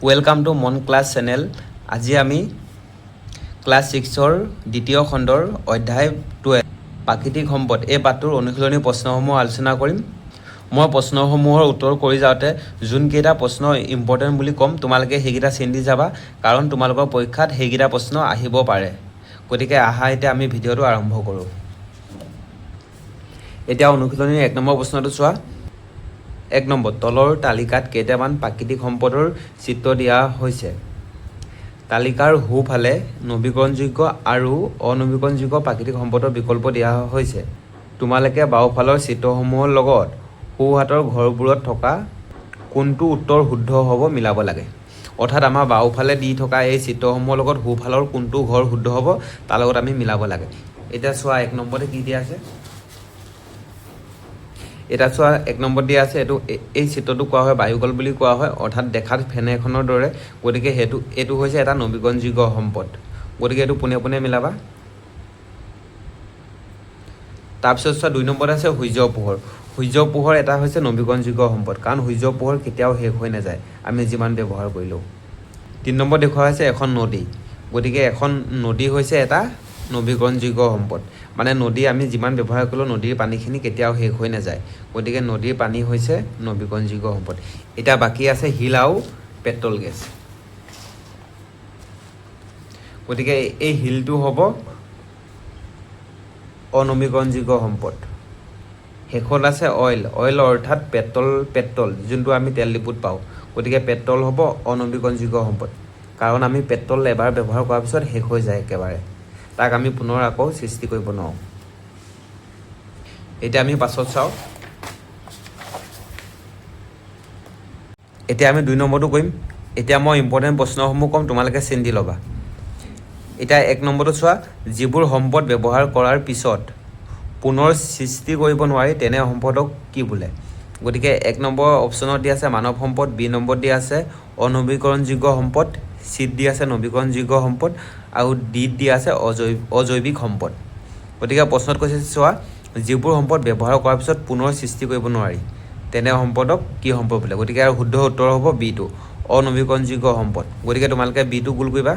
Welcome to মন class channel. আজি আমি ক্লাছ 6ৰ দ্বিতীয় খণ্ডৰ অধ্যায় 12 প্ৰাকৃতিক সম্পদ এই পাঠটোৰ অনুশীলনী প্ৰশ্নসমূহ আলোচনা কৰিম। মই প্ৰশ্নসমূহৰ উত্তৰ কৰি যাওঁতে যোনকেইটা প্ৰশ্ন ইম্পৰ্টেণ্ট বুলি ক'ম তোমালোকে সেইকেইটা চিন্তি যাবা, কাৰণ তোমালোকৰ পৰীক্ষাত সেইকেইটা প্ৰশ্ন আহিব পাৰে। গতিকে এতিয়া আমি ভিডিঅ'টো আৰম্ভ কৰোঁ। এতিয়া অনুশীলনীৰ 1 নম্বৰ প্ৰশ্নটো চোৱা। 1 নম্বৰ, তলৰ তালিকাত কেইটামান প্ৰাকৃতিক সম্পদৰ চিত্ৰ দিয়া হৈছে। তালিকাৰ সোঁফালে নৱীকৰণযোগ্য আৰু অনৱীকৰণযোগ্য প্ৰাকৃতিক সম্পদৰ বিকল্প দিয়া হৈছে। তোমালোকে বাওঁফালৰ চিত্ৰসমূহৰ লগত সোঁহাতৰ ঘৰবোৰত থকা কোনটো উত্তৰ শুদ্ধ হ'ব মিলাব লাগে। অৰ্থাৎ আমাৰ বাওঁফালে দি থকা এই চিত্ৰসমূহৰ লগত সোঁফালৰ কোনটো ঘৰ শুদ্ধ হ'ব তাৰ লগত আমি মিলাব লাগে। এতিয়া চোৱা 1 নম্বৰতে কি দিয়া আছে। এটা চোৱা 1 নম্বৰ দিয়া আছে, এই চিত্ৰটো কোৱা হয় বায়ুকল বুলি কোৱা হয়, অৰ্থাৎ দেখাত ফেন এখনৰ দৰে। গতিকে এইটো হৈছে এটা নৱীকৰণযোগ্য সম্পদ। গতিকে এইটো পোনে পোনে মিলাবা। তাৰপিছত চোৱা 2 নম্বৰত আছে সূৰ্যৰ পোহৰ। সূৰ্যৰ পোহৰ এটা হৈছে নৱীকৰণযোগ্য সম্পদ, কাৰণ সূৰ্যৰ পোহৰ কেতিয়াও শেষ হৈ নাযায় আমি যিমান ব্যৱহাৰ কৰিলেও। 3 নম্বৰ দেখুওৱা হৈছে এখন নদী। গতিকে এখন নদী হৈছে এটা নৱীকৰণযোগ্য সম্পদ, মানে নদী আমি যিমান ব্যৱহাৰ কৰিলেও নদীৰ পানীখিনি কেতিয়াও শেষ হৈ নাযায়। গতিকে নদীৰ পানী হৈছে নৱীকৰণযোগ্য সম্পদ। এতিয়া বাকী আছে শিল আৰু পেট্ৰল গেছ। গতিকে এই শিলটো হ'ব অনৱীকৰণযোগ্য সম্পদ। শেষত আছে অইল অৰ্থাৎ পেট্ৰল যোনটো আমি তেল ডিপুত পাওঁ। গতিকে পেট্ৰল হ'ব অনৱীকৰণযোগ্য সম্পদ, কাৰণ আমি পেট্ৰল এবাৰ ব্যৱহাৰ কৰাৰ পিছত শেষ হৈ যায় একেবাৰে, তাক আমি পুনৰ আকৌ সৃষ্টি কৰিব নোৱাৰোঁ। এতিয়া আমি পাছত চাওঁ। এতিয়া আমি 2 নম্বৰটো কৰিম। এতিয়া মই ইম্পৰ্টেণ্ট প্ৰশ্নসমূহ ক'ম, তোমালোকে চিন্তি ল'বা। এতিয়া 1 নম্বৰটো চোৱা, যিবোৰ সম্পদ ব্যৱহাৰ কৰাৰ পিছত পুনৰ সৃষ্টি কৰিব নোৱাৰি তেনে সম্পদক কি বোলে। গতিকে 1 নম্বৰ অপশ্যনত দিয়া আছে মানৱ সম্পদ, বি নম্বৰত দিয়া আছে অনৱীকৰণযোগ্য সম্পদ, চিত দিয়া আছে নৱীকৰণযোগ্য সম্পদ, আৰু ডিত দিয়া আছে অজৈৱিক সম্পদ। গতিকে প্ৰশ্নত কৈছে চোৱা, যিবোৰ সম্পদ ব্যৱহাৰ কৰাৰ পিছত পুনৰ সৃষ্টি কৰিব নোৱাৰি তেনে সম্পদক কি সম্পদ বোলে। গতিকে আৰু শুদ্ধ উত্তৰ হ'ব বিটো, অনৱীকৰণযোগ্য সম্পদ। গতিকে তোমালোকে বিটো গোল কৰিবা।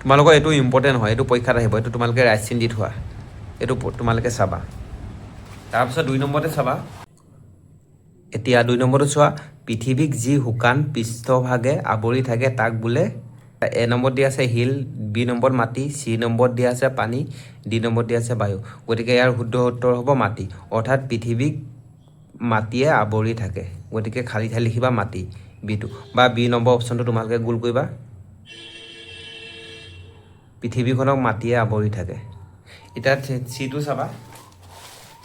তোমালোকৰ এইটো ইম্পৰ্টেণ্ট হয়, এইটো পৰীক্ষাত আহিব, এইটো তোমালোকে ৰাইট চিন দি থোৱা, এইটো তোমালোকে চাবা। তাৰপিছত 2 নম্বৰতে চাবা। এতিয়া 2 নম্বৰটো চোৱা, পৃথিৱীক যি শুকান পৃষ্ঠভাগে আৱৰি থাকে তাক বোলে। এ নম্বৰত দিয়া আছে শিল, বি নম্বৰত মাটি, চি নম্বৰত দিয়া আছে পানী, ডি নম্বৰত দিয়া আছে বায়ু। গতিকে ইয়াৰ শুদ্ধ উত্তৰ হ'ব মাটি, অৰ্থাৎ পৃথিৱীক মাটিয়ে আৱৰি থাকে। গতিকে খালী ঠাই লিখিবা মাটি, বিটো, বা বি নম্বৰ অপশ্যনটো তোমালোকে গোল কৰিবা। পৃথিৱীখনক মাটিয়ে আৱৰি থাকে। এতিয়া চিটো চাবা,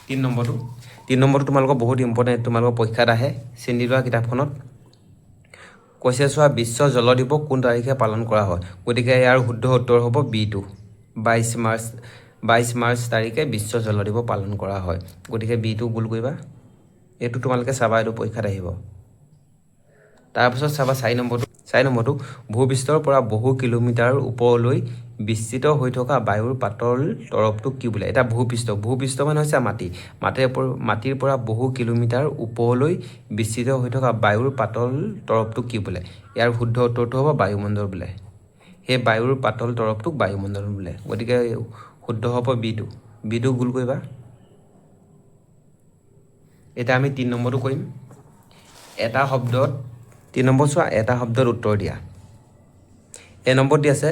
3 নম্বৰটো তোমালোকৰ বহুত ইম্পৰ্টেণ্ট, তোমালোকৰ পৰীক্ষাত আহে, চিন্তি লোৱা কিতাপখনত। কৈছে চোৱা, বিশ্ব জল দিৱস কোন তাৰিখে পালন কৰা হয়। গতিকে ইয়াৰ শুদ্ধ উত্তৰ হ'ব বিটো, 22 মাৰ্চ তাৰিখে বিশ্ব জল দিৱস পালন কৰা হয়। গতিকে বিটো গোল কৰিবা। এইটো তোমালোকে চাবা, এইটো পৰীক্ষাত আহিব। তাৰপিছত চাবা 4 নম্বৰটো, ভূপৃষ্ঠৰ পৰা বহু কিলোমিটাৰ ওপৰলৈ বিস্তৃত হৈ থকা বায়ুৰ পাতল তৰপটোক কি বোলে। এটা ভূপৃষ্ঠ মানে হৈছে মাটিৰ পৰা বহু কিলোমিটাৰ ওপৰলৈ বিস্তৃত হৈ থকা বায়ুৰ পাতল তৰপটোক কি বোলে। ইয়াৰ শুদ্ধ উত্তৰটো হ'ব বায়ুমণ্ডল বোলে। সেই বায়ুৰ পাতল তৰপটোক বায়ুমণ্ডল বোলে। গতিকে শুদ্ধ হ'ব বিটো গোল কৰিবা। এতিয়া আমি 3 নম্বৰটো কৰিম। 3 নম্বৰ চোৱা, এটা শব্দত উত্তৰ দিয়া। এ নম্বৰত দি আছে,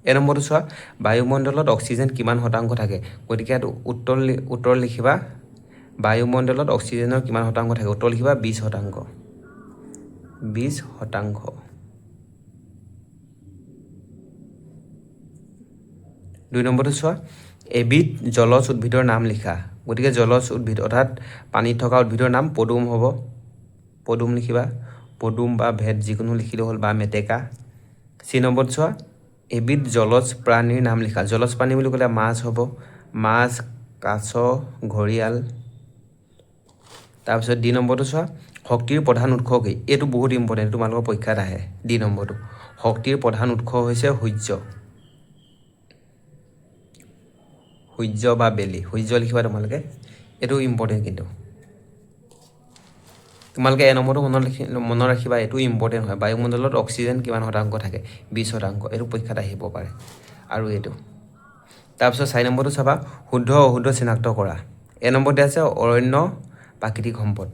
এ নম্বৰটো চোৱা, বায়ুমণ্ডলত অক্সিজেন কিমান শতাংশ থাকে। গতিকে ইয়াত উত্তৰ লিখিবা, বায়ুমণ্ডলত অক্সিজেনৰ কিমান শতাংশ থাকে, উত্তৰ লিখিবা 20%। 20%। 2 নম্বৰটো চোৱা, এবিধ জলজ উদ্ভিদৰ নাম লিখা। গতিকে জলজ উদ্ভিদ অৰ্থাৎ পানীত থকা উদ্ভিদৰ নাম পদুম হ'ব, পদুম লিখিবা, পদুম বা ভেট যিকোনো লিখিলেও হ'ল, বা মেটেকা। চি নম্বৰত চোৱা, এবিধ জলজ প্ৰাণীৰ নাম লিখা। জলজ প্ৰাণী বুলি ক'লে মাছ হ'ব, মাছ, কাছ, ঘৰিয়াল। তাৰপিছত ডি নম্বৰটো চোৱা, শক্তিৰ প্ৰধান উৎস কি। এইটো বহুত ইম্পৰ্টেণ্ট, তোমালোকৰ পৰীক্ষাত আহে। ডি নম্বৰটো, শক্তিৰ প্ৰধান উৎস হৈছে সূৰ্য বা বেলি। সূৰ্য লিখিবা তোমালোকে, এইটো ইম্পৰ্টেণ্ট কিন্তু। তোমালোকে এই নম্বৰটো মনত ৰাখিবা, এইটো ইম্পৰ্টেণ্ট হয়। বায়ুমণ্ডলত অক্সিজেন কিমান শতাংশ থাকে? 20%। এইটো পৰীক্ষাত আহিব পাৰে। আৰু এইটো তাৰপিছত 4 নম্বৰটো চাবা, শুদ্ধ অশুদ্ধ চিনাক্ত কৰা। এই নম্বৰতে আছে অৰণ্য প্ৰাকৃতিক সম্পদ।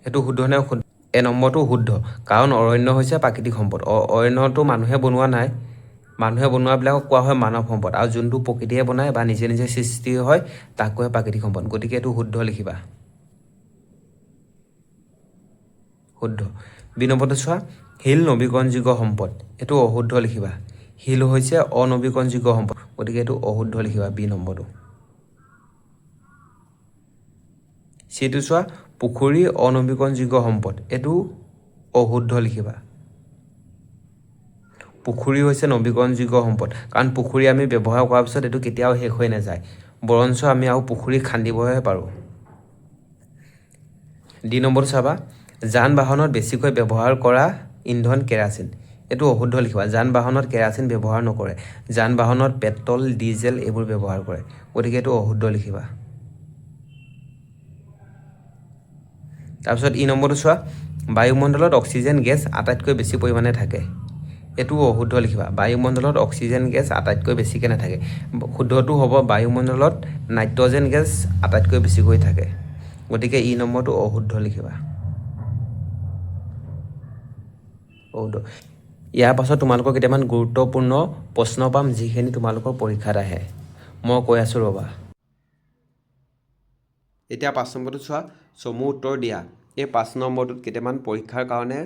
সেইটো শুদ্ধ নে অশুদ্ধ? এই নম্বৰটো শুদ্ধ, কাৰণ অৰণ্য হৈছে প্ৰাকৃতিক সম্পদ। অৰণ্যটো মানুহে বনোৱা নাই, মানুহে বনোৱাবিলাকক কোৱা হয় মানৱ সম্পদ, আৰু যোনটো প্ৰকৃতিয়ে বনায় বা নিজে নিজে সৃষ্টি হয় তাক কোৱা হয় প্ৰাকৃতিক সম্পদ। গতিকে এইটো শুদ্ধ লিখিবা, শুদ্ধ। বি নম্বৰটো চোৱা, শিল নৱীকৰণযোগ্য সম্পদ। এইটো অশুদ্ধ লিখিবা। শিল হৈছে অনৱীকৰণযোগ্য সম্পদ, গতিকে এইটো অশুদ্ধ লিখিবা, বি নম্বৰটো। চিটো চোৱা, পুখুৰী অনৱীকৰণযোগ্য সম্পদ। এইটো অশুদ্ধ লিখিবা। পুখুৰী হৈছে নৱীকৰণযোগ্য সম্পদ, কাৰণ পুখুৰী আমি ব্যৱহাৰ কৰাৰ পিছত এইটো কেতিয়াও শেষ হৈ নাযায়, বৰঞ্চ আমি আৰু পুখুৰী খান্দিবহে পাৰোঁ। ডি নম্বৰটো চাবা, যান বাহনত বেছিকৈ ব্যৱহাৰ কৰা ইন্ধন কেৰাচিন। এইটো অশুদ্ধ লিখিবা। যান বাহনত কেৰাচিন ব্যৱহাৰ নকৰে, যান বাহনত পেট্ৰল, ডিজেল এইবোৰ ব্যৱহাৰ কৰে, গতিকে এইটো অশুদ্ধ লিখিবা। তাৰপিছত ই নম্বৰটো চোৱা, বায়ুমণ্ডলত অক্সিজেন গেছ আটাইতকৈ বেছি পৰিমাণে থাকে। এইটো অশুদ্ধ লিখিবা। বায়ুমণ্ডলত অক্সিজেন গেছ আটাইতকৈ বেছিকৈ নাথাকে। শুদ্ধটো হ'ব, বায়ুমণ্ডলত নাইট্ৰজেন গেছ আটাইতকৈ বেছিকৈ থাকে, গতিকে ই নম্বৰটো অশুদ্ধ লিখিবা, অশুদ্ধ। ইয়াৰ পাছত তোমালোকৰ কেইটামান গুৰুত্বপূৰ্ণ প্ৰশ্ন পাম, যিখিনি তোমালোকৰ পৰীক্ষাত আহে। মই কৈ আছোঁ ৰ'বা। এতিয়া 5 নম্বৰটো চোৱা, চমু উত্তৰ দিয়া। এই 5 নম্বৰটোত কেইটামান পৰীক্ষাৰ কাৰণে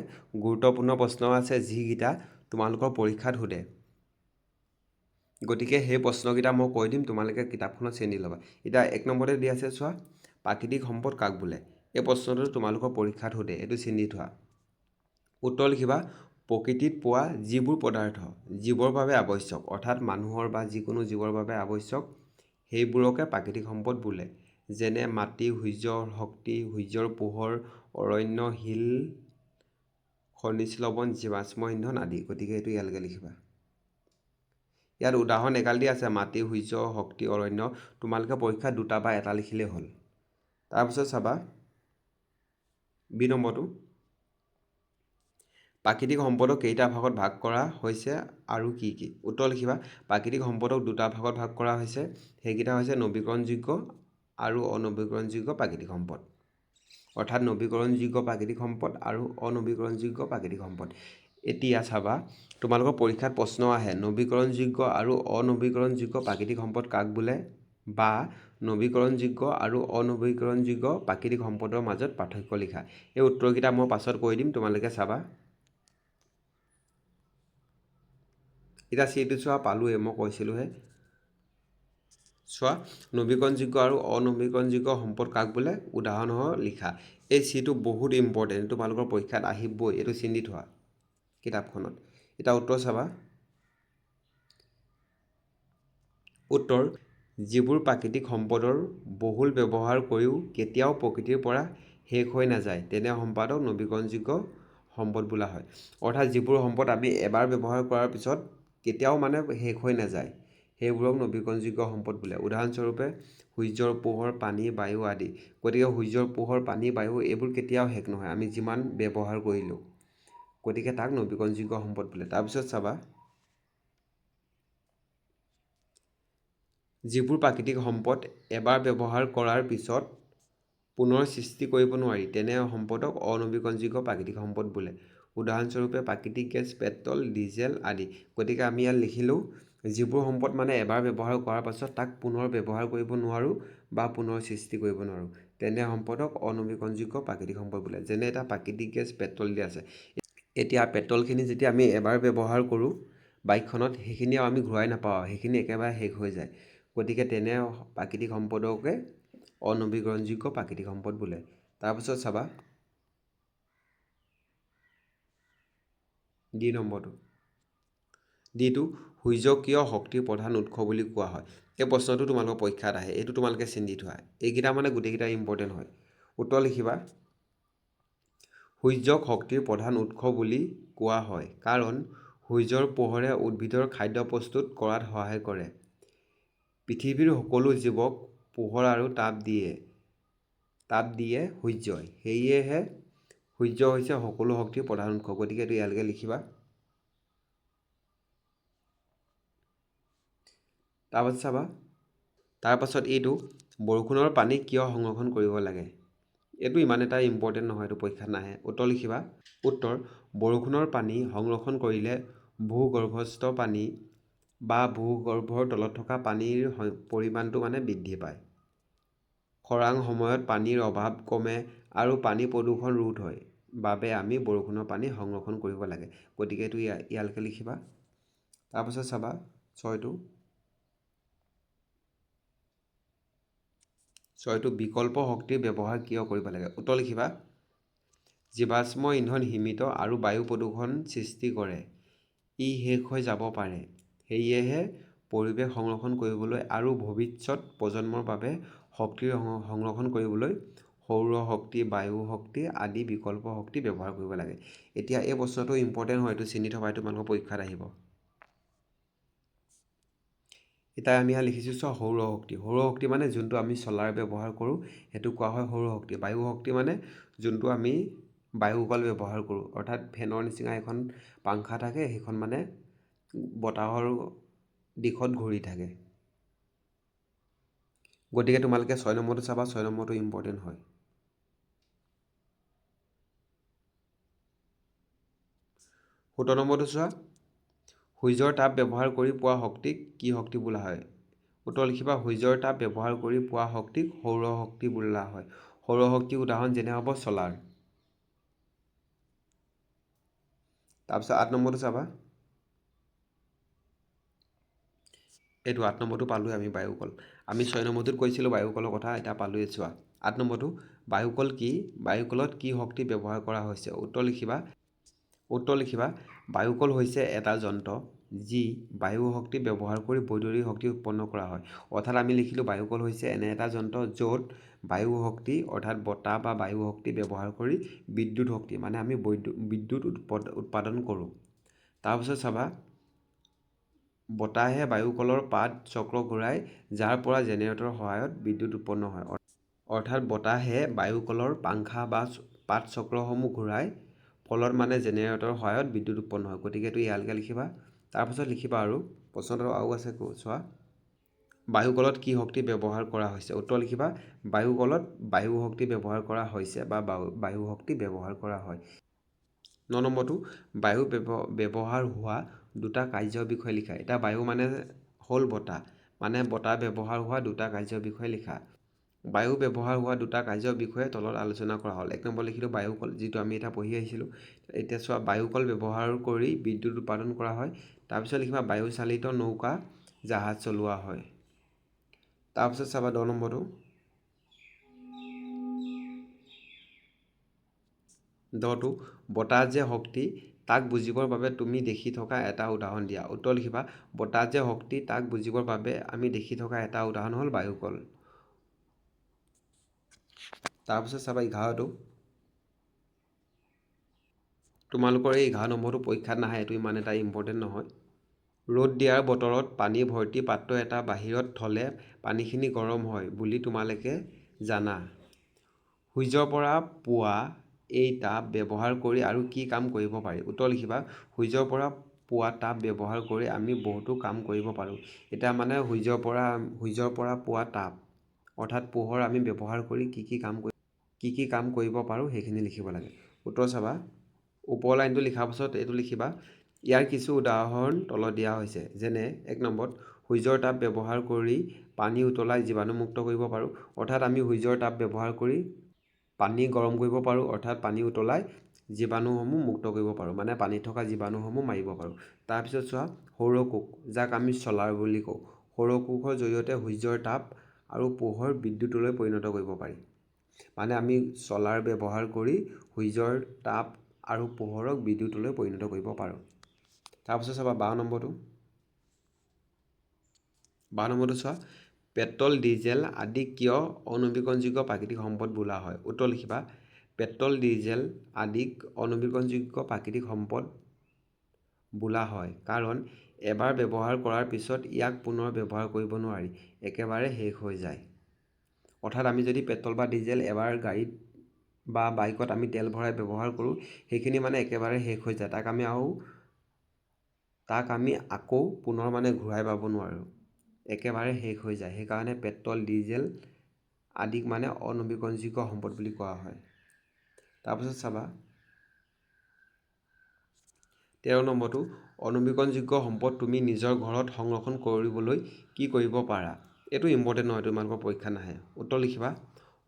গুৰুত্বপূৰ্ণ প্ৰশ্ন আছে, যিকেইটা তোমালোকৰ পৰীক্ষাত সোধে। গতিকে সেই প্ৰশ্নকেইটা মই কৈ দিম, তোমালোকে কিতাপখনত চিনি ল'বা। এতিয়া 1 নম্বৰতে দি আছে চোৱা, প্ৰাকৃতিক সম্পদ কাক বোলে? এই প্ৰশ্নটো তোমালোকৰ পৰীক্ষাত সোধে, এইটো চিনি থোৱা। উত্তৰ লিখিবা, প্ৰকৃতিত পোৱা যিবোৰ পদাৰ্থ জীৱৰ বাবে আৱশ্যক, অৰ্থাৎ মানুহৰ বা যিকোনো জীৱৰ বাবে আৱশ্যক, সেইবোৰকে প্ৰাকৃতিক সম্পদ বোলে। যেনে মাটি, সূৰ্যৰ শক্তি, সূৰ্যৰ পোহৰ, অৰণ্য, শিল, খনিজ লৱণ, জীৱাশ্ম ইন্ধন আদি। গতিকে এইটো ইয়ালৈকে লিখিবা। ইয়াত উদাহৰণ এগাল দি আছে, মাটি, সূৰ্য, শক্তি, অৰণ্য। তোমালোকে পৰীক্ষাত 2টা বা 1টা লিখিলেই হ'ল। তাৰপিছত চাবা বি নম্বৰটো, প্ৰাকৃতিক সম্পদক কেইটা ভাগত ভাগ কৰা হৈছে আৰু কি কি? উত্তৰ লিখিবা, প্ৰাকৃতিক সম্পদক 2টা ভাগত ভাগ কৰা হৈছে, সেইকেইটা হৈছে নৱীকৰণযোগ্য আৰু অনৱীকৰণযোগ্য প্ৰাকৃতিক সম্পদ। অৰ্থাৎ নৱীকৰণযোগ্য প্ৰাকৃতিক সম্পদ আৰু অনৱীকৰণযোগ্য প্ৰাকৃতিক সম্পদ। এতিয়া চাবা, তোমালোকৰ পৰীক্ষাত প্ৰশ্ন আহে, নৱীকৰণযোগ্য আৰু অনৱীকৰণযোগ্য প্ৰাকৃতিক সম্পদ কাক বোলে, বা নৱীকৰণযোগ্য আৰু অনৱীকৰণযোগ্য প্ৰাকৃতিক সম্পদৰ মাজত পাৰ্থক্য লিখা। এই উত্তৰকেইটা মই পাছত কৈ দিম, তোমালোকে চাবা। এতিয়া চিটো চোৱা, পালোৱে, মই কৈছিলোঁহে। চোৱা, নৱীকৰণযোগ্য আৰু অনৱীকৰণযোগ্য সম্পদ কাক বোলে? উদাহৰণসহ লিখা। এই চিটো বহুত ইম্পৰ্টেণ্ট, তোমালোকৰ পৰীক্ষাত আহিবই, এইটো চিনি থোৱা কিতাপখনত। এতিয়া উত্তৰ চাবা। উত্তৰ, যিবোৰ প্ৰাকৃতিক সম্পদৰ বহুল ব্যৱহাৰ কৰিও কেতিয়াও প্ৰকৃতিৰ পৰা শেষ হৈ নাযায়, তেনে সম্পদক নৱীকৰণযোগ্য সম্পদ বোলা হয়। অৰ্থাৎ যিবোৰ সম্পদ আমি এবাৰ ব্যৱহাৰ কৰাৰ পিছত কেতিয়াও শেষ হৈ নাযায়, সেইবোৰক নৱীকৰণযোগ্য সম্পদ বোলে। উদাহৰণস্বৰূপে সূৰ্যৰ পোহৰ, পানী, বায়ু আদি। গতিকে সূৰ্যৰ পোহৰ, পানী, বায়ু এইবোৰ কেতিয়াও শেষ নহয়, আমি যিমান ব্যৱহাৰ কৰিলোঁ, গতিকে তাক নৱীকৰণযোগ্য সম্পদ বোলে। তাৰপিছত চাবা, যিবোৰ প্ৰাকৃতিক সম্পদ এবাৰ ব্যৱহাৰ কৰাৰ পিছত পুনৰ সৃষ্টি কৰিব নোৱাৰি, তেনে সম্পদক অনৱীকৰণযোগ্য প্ৰাকৃতিক সম্পদ বোলে। উদাহৰণস্বৰূপে প্ৰাকৃতিক গেছ, পেট্ৰল, ডিজেল আদি। গতিকে আমি ইয়াত লিখিলোঁ, যিবোৰ সম্পদ এবাৰ ব্যৱহাৰ কৰাৰ পাছত তাক পুনৰ ব্যৱহাৰ কৰিব নোৱাৰোঁ বা পুনৰ সৃষ্টি কৰিব নোৱাৰোঁ, তেনে সম্পদক অনৱীকৰণযোগ্য প্ৰাকৃতিক সম্পদ বোলে। যেনে এটা প্ৰাকৃতিক গেছ, পেট্ৰল দিয়া আছে। এতিয়া পেট্ৰলখিনি যেতিয়া আমি এবাৰ ব্যৱহাৰ কৰোঁ বাইকখনত, সেইখিনি আমি ঘূৰাই নাপাওঁ, সেইখিনি একেবাৰে শেষ হৈ যায়। গতিকে তেনে প্ৰাকৃতিক সম্পদকে অনৱীকৰণযোগ্য প্ৰাকৃতিক সম্পদ বোলে। তাৰপিছত চাবা ডি নম্বৰটো। ডিটো, সূৰ্যক কিয় শক্তিৰ প্ৰধান উৎস বুলি কোৱা হয়? এই প্ৰশ্নটো তোমালোকৰ পৰীক্ষাত আহে, এইটো তোমালোকে চিনি থোৱা। এইকেইটা গোটেইকেইটা ইম্পৰ্টেণ্ট হয়। উত্তৰ লিখিবা, সূৰ্যক শক্তিৰ প্ৰধান উৎস বুলি কোৱা হয় কাৰণ সূৰ্যৰ পোহৰে উদ্ভিদৰ খাদ্য প্ৰস্তুত কৰাত সহায় কৰে। পৃথিৱীৰ সকলো জীৱক পোহৰ আৰু তাপ দিয়ে। তাপ দিয়ে সূৰ্যই, সেয়েহে সূৰ্য হৈছে সকলো শক্তিৰ প্ৰধান উৎস। গতিকে এইটো ইয়ালৈকে লিখিবা। তাৰপাছত চাবা, তাৰপাছত এইটো বৰষুণৰ পানী কিয় সংৰক্ষণ কৰিব লাগে? এইটো ইমান এটা ইম্পৰ্টেণ্ট নহয়, এইটো পৰীক্ষাত নাহে। উত্তৰ লিখিবা। উত্তৰ, বৰষুণৰ পানী সংৰক্ষণ কৰিলে ভূগৰ্ভস্থ পানী বা ভূগৰ্ভৰ তলত থকা পানীৰ পৰিমাণটো বৃদ্ধি পায়। খৰাং সময়ত পানীৰ অভাৱ কমে আৰু পানী প্ৰদূষণ ৰোধ হয় বাবে আমি বৰষুণৰ পানী সংৰক্ষণ কৰিব লাগে। গতিকে এইটো ইয়ালৈকে লিখিবা। তাৰপাছত চাবা 6টো বিকল্প শক্তিৰ ব্যৱহাৰ কিয় কৰিব লাগে? উত্তৰ লিখিবা। জীৱাশ্ম ইন্ধন সীমিত আৰু বায়ু প্ৰদূষণ সৃষ্টি কৰে। ই শেষ হৈ যাব পাৰে। সেয়েহে পৰিৱেশ সংৰক্ষণ কৰিবলৈ আৰু ভৱিষ্যত প্ৰজন্মৰ বাবে শক্তিৰ সংৰক্ষণ কৰিবলৈ সৌৰ শক্তি, বায়ু শক্তি আদি বিকল্প শক্তি ব্যৱহাৰ কৰিব লাগে। এতিয়া এই প্ৰশ্নটো ইম্পৰ্টেণ্ট হয়, এইটো চিনি থবা, এইটো তোমালোকৰ পৰীক্ষাত আহিব। এতিয়া আমি ইয়াত লিখিছোঁ সৌৰ শক্তি। সৌৰ শক্তি মানে যোনটো আমি চলাৰ ব্যৱহাৰ কৰোঁ সেইটো কোৱা হয় সৌৰ শক্তি। বায়ু শক্তি মানে যোনটো আমি বায়ুকল ব্যৱহাৰ কৰোঁ, অৰ্থাৎ ফেনৰ নিচিনা এখন পাংখা থাকে, সেইখন বতাহৰ দিশত ঘূৰি থাকে। গতিকে তোমালোকে 6 নম্বৰটো চাবা, 6 নম্বৰটো ইম্পৰ্টেণ্ট হয়। 17 নম্বৰটো চোৱা, সূৰ্যৰ তাপ ব্যৱহাৰ কৰি পোৱা শক্তিক কি শক্তি বোলা হয়? উত্তৰ লিখিবা। সূৰ্যৰ তাপ ব্যৱহাৰ কৰি পোৱা শক্তিক সৌৰ শক্তি বোলা হয়। সৌৰ শক্তিৰ উদাহৰণ যেনে হ'ব চলাৰ। তাৰপিছত 8 নম্বৰটো চাবা। এইটো 8 নম্বৰটো পালোঁৱে আমি, বায়ুকল। আমি 6 নম্বৰটোত কৈছিলোঁ বায়ুকলৰ কথা, এতিয়া পালোঁৱে চোৱা। 8 নম্বৰটো, বায়ুকল কি? বায়ুকলত কি শক্তি ব্যৱহাৰ কৰা হৈছে? উত্তৰ লিখিবা। বায়ুকল হৈছে এটা যন্ত্ৰ যি বায়ু শক্তি ব্যৱহাৰ কৰি বৈদ্যুতিক শক্তি উৎপন্ন কৰা হয়। অৰ্থাৎ আমি লিখিলোঁ বায়ুকল হৈছে এনে এটা যন্ত্ৰ য'ত বায়ু শক্তি অৰ্থাৎ বতাহ বা বায়ু শক্তি ব্যৱহাৰ কৰি বিদ্যুৎ শক্তি আমি বিদ্যুৎ উৎপাদন কৰোঁ। তাৰপিছত চাবা, বতাহে বায়ুকলৰ পাত চক্ৰ ঘূৰাই যাৰ পৰা জেনেৰেটৰৰ সহায়ত বিদ্যুৎ উৎপন্ন হয়। অৰ্থাৎ বতাহে বায়ুকলৰ পাংখা বা পাত চক্ৰসমূহ ঘূৰাই ফলত জেনেৰেটৰৰ সহায়ত বিদ্যুৎ উৎপন্ন হয়। গতিকে এইটো ইয়ালৈকে লিখিবা। তাৰপিছত লিখিবা আৰু প্ৰশ্নটো আৰু আছে, চোৱা। বায়ুকলত কি শক্তি ব্যৱহাৰ কৰা হৈছে? উত্তৰ লিখিবা। বায়ুকলত বায়ু শক্তি ব্যৱহাৰ কৰা হৈছে বা বায়ু শক্তি ব্যৱহাৰ কৰা হয়। 9 নম্বৰটো, বায়ু ব্যৱহাৰ হোৱা দুটা কাৰ্যৰ বিষয়ে লিখা। এতিয়া বায়ু হ'ল বতাহ, বতাহ ব্যৱহাৰ হোৱা দুটা কাৰ্যৰ বিষয়ে লিখা। বায়ু ব্যৱহাৰ হোৱা দুটা কাৰ্যৰ বিষয়ে তলত আলোচনা কৰা হ'ল। 1 নম্বৰ লিখিলোঁ বায়ুকল, যিটো আমি এতিয়া পঢ়ি আহিছিলোঁ। এতিয়া চোৱা, বায়ুকল ব্যৱহাৰ কৰি বিদ্যুৎ উৎপাদন কৰা হয়। তাৰপিছত লিখিবা বায়ু চালিত নৌকা, জাহাজ চলোৱা হয়। তাৰপিছত চাবা 10 নম্বৰটো। 10টো, বতাহ যে শক্তি তাক বুজিবৰ বাবে তুমি দেখি থকা এটা উদাহৰণ দিয়া। উত্তৰ লিখিবা। বতাহ যে শক্তি তাক বুজিবৰ বাবে আমি দেখি থকা এটা উদাহৰণ হ'ল বায়ুকল। তাৰপিছত চাবা 11টো। তোমালোকৰ এই 11 নম্বৰটো পৰীক্ষাত নাহে, এইটো ইমান এটা ইম্পৰ্টেণ্ট নহয়। ৰ'দ দিয়াৰ বতৰত পানী ভৰ্তি পাত্ৰ এটা বাহিৰত থ'লে পানীখিনি গৰম হয় বুলি তোমালোকে জানা। সূৰ্যৰ পৰা পোৱা এই তাপ ব্যৱহাৰ কৰি আৰু কি কাম কৰিব পাৰি? উত্তৰ লিখিবা। সূৰ্যৰ পৰা পোৱা তাপ ব্যৱহাৰ কৰি আমি বহুতো কাম কৰিব পাৰোঁ। এতিয়া সূৰ্যৰ পৰা পোৱা তাপ অৰ্থাৎ পোহৰ আমি ব্যৱহাৰ কৰি কি কি কাম কৰিব পাৰোঁ সেইখিনি লিখিব লাগে। উত্তৰ চাবা। ওপৰ লাইনটো লিখাৰ পাছত এইটো লিখিবা। ইয়াৰ কিছু উদাহৰণ তলত দিয়া হৈছে, যেনে 1 নম্বৰত, সূৰ্যৰ তাপ ব্যৱহাৰ কৰি পানী উতলাই জীৱাণুমুক্ত কৰিব পাৰোঁ। অৰ্থাৎ আমি সূৰ্যৰ তাপ ব্যৱহাৰ কৰি পানী গৰম কৰিব পাৰোঁ, অৰ্থাৎ পানী উতলাই জীৱাণুসমূহ মুক্ত কৰিব পাৰোঁ, পানীত থকা জীৱাণুসমূহ মাৰিব পাৰোঁ। তাৰপিছত চোৱা, সৌৰকোষ, যাক আমি চলাৰ বুলি কওঁ। সৌৰকোষৰ জৰিয়তে সূৰ্যৰ তাপ আৰু পোহৰ বিদ্যুতলৈ পৰিণত কৰিব পাৰি। আমি চলাৰ ব্যৱহাৰ কৰি সূৰ্যৰ তাপ আৰু পোহৰক বিদ্যুতলৈ পৰিণত কৰিব পাৰোঁ। তাৰপিছত চাবা 12 নম্বৰটো। 12 নম্বৰটো চোৱা, পেট্ৰল, ডিজেল আদি কিয় অনৱীকৰণযোগ্য প্ৰাকৃতিক সম্পদ বোলা হয়? উত্তৰ লিখিবা। পেট্ৰল, ডিজেল আদিক অনৱীকৰণযোগ্য প্ৰাকৃতিক সম্পদ বোলা হয় কাৰণ এবাৰ ব্যৱহাৰ কৰাৰ পিছত ইয়াক পুনৰ ব্যৱহাৰ কৰিব নোৱাৰি, একেবাৰে শেষ হৈ যায়। অৰ্থাৎ আমি যদি পেট্ৰল বা ডিজেল এবাৰ গাড়ীত বা বাইকত আমি তেল ভৰাই ব্যৱহাৰ কৰোঁ, সেইখিনি মানে একেবাৰে শেষ হৈ যায়। তাক আমি আকৌ পুনৰ মানে ঘূৰাই পাব নোৱাৰোঁ, একেবাৰে শেষ হৈ যায়। সেইকাৰণে পেট্ৰল ডিজেল আদিক মানে অনবীকৰণযোগ্য সম্পদ বুলি কোৱা হয়। তাৰপিছত চাবা 13 নম্বৰটো, অনবীকৰণযোগ্য সম্পদ তুমি নিজৰ ঘৰত সংৰক্ষণ কৰিবলৈ কি কৰিব পাৰা? এইটো ইম্পৰ্টেণ্ট নহয়, তোমালোকৰ পৰীক্ষা নাহে। উত্তৰ লিখিবা,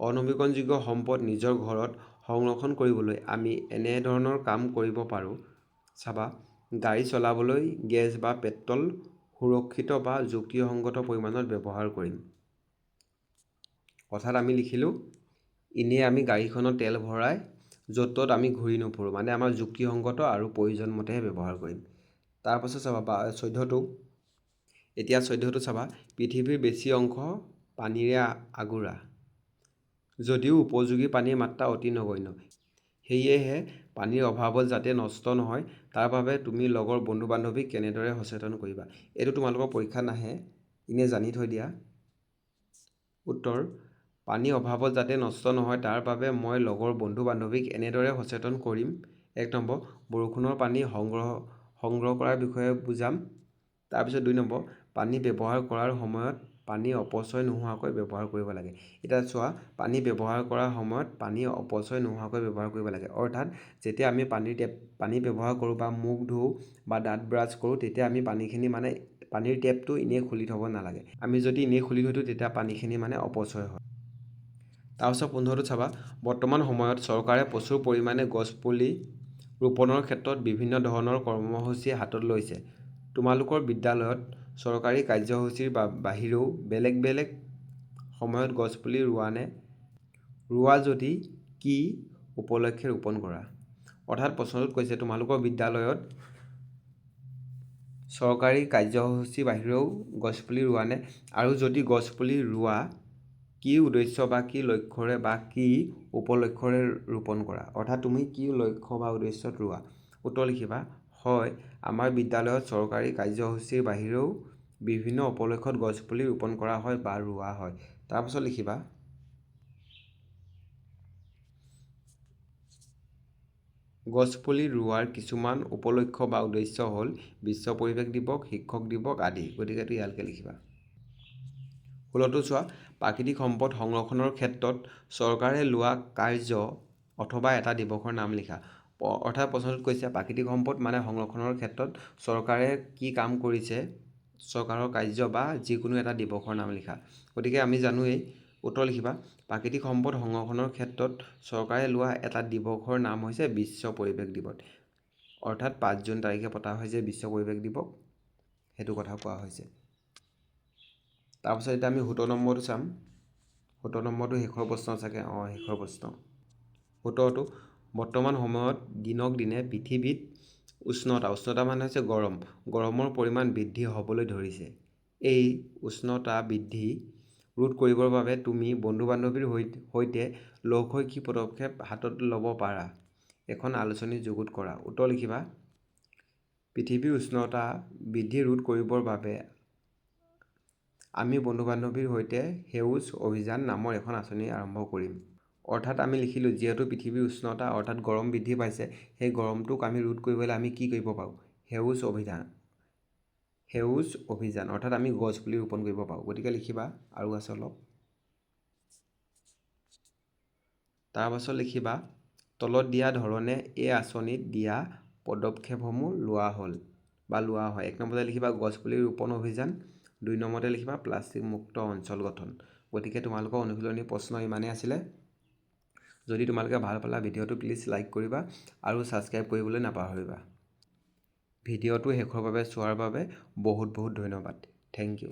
অনবীকৰণযোগ্য সম্পদ নিজৰ ঘৰত সংৰক্ষণ কৰিবলৈ আমি এনেধৰণৰ কাম কৰিব পাৰোঁ। চাবা, গাড়ী চলাবলৈ গেছ বা পেট্ৰল সুৰক্ষিত বা যুক্তিসংগত পৰিমাণত ব্যৱহাৰ কৰিম। অৰ্থাৎ আমি লিখিলোঁ, এনেই আমি গাড়ীখনত তেল ভৰাই য'ত ত'ত আমি ঘূৰি নুফুৰোঁ, মানে আমাৰ যুক্তিসংগত আৰু প্ৰয়োজন মতেহে ব্যৱহাৰ কৰিম। তাৰপাছত চাবা 14টো, এতিয়া 14টো চাবা, পৃথিৱীৰ বেছি অংশ পানীৰে আগুৰা যদিও উপযোগী পানীৰ মাত্ৰা অতি নগণ্য। সেয়েহে পানীৰ অভাৱত যাতে নষ্ট নহয় তাৰ বাবে তুমি লগৰ বন্ধু বান্ধৱীক কেনেদৰে সচেতন কৰিবা? এইটো তোমালোকৰ পৰীক্ষাত নাহে, এনেই জানি থৈ দিয়া। উত্তৰ, পানীৰ অভাৱত যাতে নষ্ট নহয় তাৰ বাবে মই লগৰ বন্ধু বান্ধৱীক এনেদৰে সচেতন কৰিম। 1 নম্বৰ, বৰষুণৰ পানী সংগ্ৰহ কৰাৰ বিষয়ে বুজাম। তাৰপিছত 2 নম্বৰ, পানী ব্যৱহাৰ কৰাৰ সময়ত পানী অপচয় নোহোৱাকৈ ব্যৱহাৰ কৰিব লাগে। এতিয়া চোৱা, পানী ব্যৱহাৰ কৰাৰ সময়ত পানী অপচয় নোহোৱাকৈ ব্যৱহাৰ কৰিব লাগে। অৰ্থাৎ যেতিয়া আমি পানী ব্যৱহাৰ কৰোঁ বা মুখ ধুওঁ বা দাঁত ব্ৰাছ কৰোঁ, তেতিয়া আমি পানীৰ টেপটো এনেই খুলি থ'ব নালাগে। আমি যদি এনেই খুলি থৈ দিওঁ তেতিয়া পানীখিনি মানে অপচয় হয়। তাৰপিছত 15টো চাবা, বৰ্তমান সময়ত চৰকাৰে প্ৰচুৰ পৰিমাণে গছপুলি ৰোপণৰ ক্ষেত্ৰত বিভিন্ন ধৰণৰ কৰ্মসূচী হাতত লৈছে। তোমালোকৰ বিদ্যালয়ত চৰকাৰী কাৰ্যসূচীৰ বাহিৰেও বেলেগ বেলেগ সময়ত গছপুলি ৰোৱানে? ৰোৱা যদি কি উপলক্ষে ৰোপণ কৰা? অৰ্থাৎ প্ৰশ্নটোত কৈছে তোমালোকৰ বিদ্যালয়ত চৰকাৰী কাৰ্যসূচীৰ বাহিৰেও গছপুলি ৰোৱানে? আৰু যদি গছপুলি ৰোৱা, কি উদ্দেশ্য বা কি লক্ষ্যৰে বা কি উপলক্ষৰে ৰোপণ কৰা? অৰ্থাৎ তুমি কি লক্ষ্য বা উদ্দেশ্যত ৰোৱা? উত্তৰ লিখিবা, হয়, আমাৰ বিদ্যালয়ত চৰকাৰী কাৰ্যসূচীৰ বাহিৰেও বিভিন্ন উপলক্ষত গছপুলি ৰোপণ কৰা হয় বা ৰোৱা হয়। তাৰপাছত লিখিবা, গছপুলি ৰোৱাৰ কিছুমান উপলক্ষ বা উদ্দেশ্য হ'ল বিশ্ব পৰিৱেশ দিৱস, শিক্ষক দিৱস আদি। গতিকে ইয়ালৈকে লিখিবা। 16টো চোৱা, প্ৰাকৃতিক সম্পদ সংৰক্ষণৰ ক্ষেত্ৰত চৰকাৰে লোৱা কাৰ্য অথবা এটা দিৱসৰ নাম লিখা। অৰ্থাৎ প্ৰশ্নটোত কৈছে প্ৰাকৃতিক সম্পদ মানে সংৰক্ষণৰ ক্ষেত্ৰত চৰকাৰে কি কাম কৰিছে, চৰকাৰৰ কাৰ্য বা যিকোনো এটা দিৱসৰ নাম লিখা। গতিকে আমি জানোৱেই, উত্তৰ লিখিবা, প্ৰাকৃতিক সম্পদ সংৰক্ষণৰ ক্ষেত্ৰত চৰকাৰে লোৱা এটা দিৱসৰ নাম হৈছে বিশ্ব পৰিৱেশ দিৱস। অৰ্থাৎ 5 জুন তাৰিখে পতা হৈছে বিশ্ব পৰিৱেশ দিৱস, সেইটো কথা কোৱা হৈছে। তাৰপিছত এতিয়া আমি 17 নম্বৰটো চাম। 17 নম্বৰটো শেষৰ প্ৰশ্ন চাগে, শেষৰ প্ৰশ্ন। 17টো, বৰ্তমান সময়ত দিনক দিনে পৃথিৱীত উষ্ণতা মানে হৈছে গৰমৰ পৰিমাণ বৃদ্ধি হ'বলৈ ধৰিছে। এই উষ্ণতা বৃদ্ধি ৰোধ কৰিবৰ বাবে তুমি বন্ধু বান্ধৱীৰ সৈতে লগ হৈ কি পদক্ষেপ হাতত ল'ব পাৰা? এখন আলোচনী যুগুত কৰা। উত্তৰ লিখিবা, পৃথিৱীৰ উষ্ণতা বৃদ্ধি ৰোধ কৰিবৰ বাবে আমি বন্ধু বান্ধৱীৰ সৈতে সেউজ অভিযান নামৰ এখন আঁচনি আৰম্ভ কৰিম। অৰ্থাৎ আমি লিখিলোঁ, যিহেতু পৃথিৱীৰ উষ্ণতা অৰ্থাৎ গৰম বৃদ্ধি পাইছে, সেই গৰমটোক আমি ৰোধ কৰিবলৈ আমি কি কৰিব পাৰোঁ? সেউজ অভিযান অৰ্থাৎ আমি গছ পুলি ৰোপণ কৰিব পাৰোঁ। গতিকে লিখিবা, আৰু আছে অলপ। তাৰপাছত লিখিবা, তলত দিয়া ধৰণে এই আঁচনিত দিয়া পদক্ষেপসমূহ লোৱা হয়। 1 নম্বৰতে লিখিবা গছপুলি ৰোপণ অভিযান, 2 নম্বৰতে লিখিবা প্লাষ্টিক মুক্ত অঞ্চল গঠন। গতিকে তোমালোকৰ অনুশীলনী প্ৰশ্ন ইমানেই আছিলে। যদি তোমালোকে ভাল পালা ভিডিঅ'টো প্লিজ লাইক কৰিবা আৰু ছাবস্ক্ৰাইব কৰিবলৈ নাপাহৰিবা। ভিডিঅ'টো শেষৰ বাবে চোৱাৰ বাবে বহুত বহুত ধন্যবাদ। Thank U.